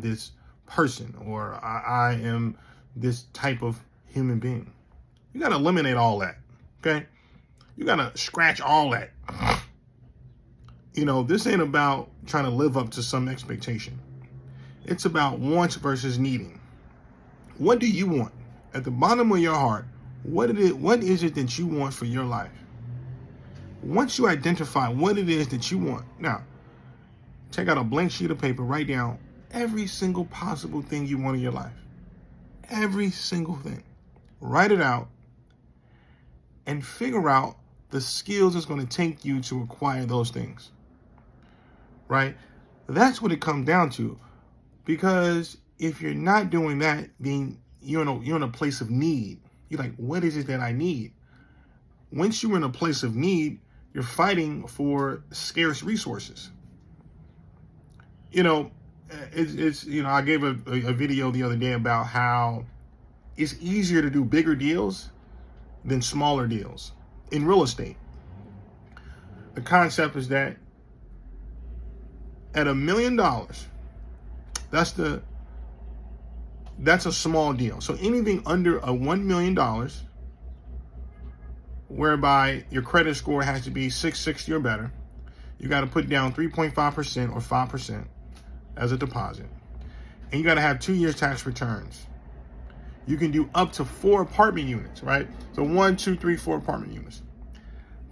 this person, or I am this type of human being. You got to eliminate all that. Okay. You got to scratch all that. This ain't about trying to live up to some expectation. It's about wants versus needing. What do you want? At the bottom of your heart, what is it that you want for your life? Once you identify what it is that you want, now, take out a blank sheet of paper, write down every single possible thing you want in your life. Every single thing. Write it out and figure out the skills it's going to take you to acquire those things. Right? That's what it comes down to. Because if you're not doing that, then you're in a place of need. You're like, what is it that I need? Once you're in a place of need, you're fighting for scarce resources. I gave a video the other day about how it's easier to do bigger deals than smaller deals in real estate. The concept is that at $1 million, that's a small deal. So anything under a $1 million, whereby your credit score has to be 660 or better, you got to put down 3.5% or 5% as a deposit. And you got to have 2 years tax returns. You can do up to 4 apartment units, right? So 1, 2, 3, 4 apartment units.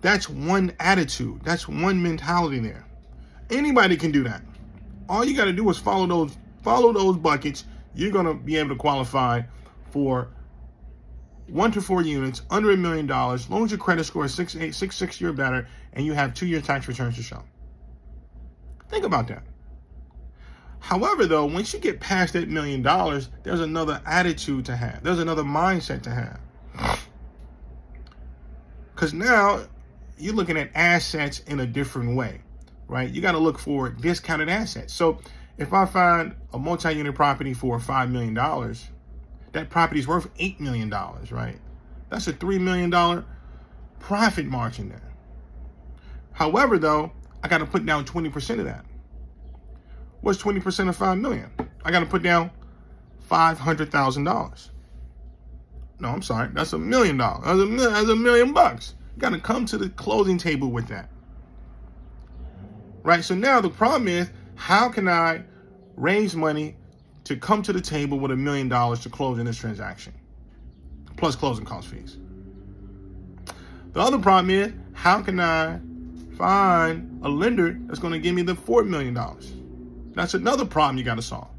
That's one attitude. That's one mentality there. Anybody can do that. All you got to do is follow those buckets. You're going to be able to qualify for 1 to 4 units under $1 million, as long as your credit score is 660 or better, and you have 2 year tax returns to show. Think about that. However, though, once you get past that $1 million, there's another attitude to have. There's another mindset to have. Because now you're looking at assets in a different way, right? You got to look for discounted assets. So if I find a multi-unit property for $5 million, that property is worth $8 million, right? That's a $3 million profit margin there. However, though, I got to put down 20% of that. What's 20% of $5 million? I got to put down $500,000. No, I'm sorry. That's $1 million. That's $1 million. You got to come to the closing table with that. Right? So now the problem is, how can I raise money to come to the table with $1 million to close in this transaction, plus closing cost fees? The other problem is, how can I find a lender that's going to give me the $4 million? That's another problem you got to solve.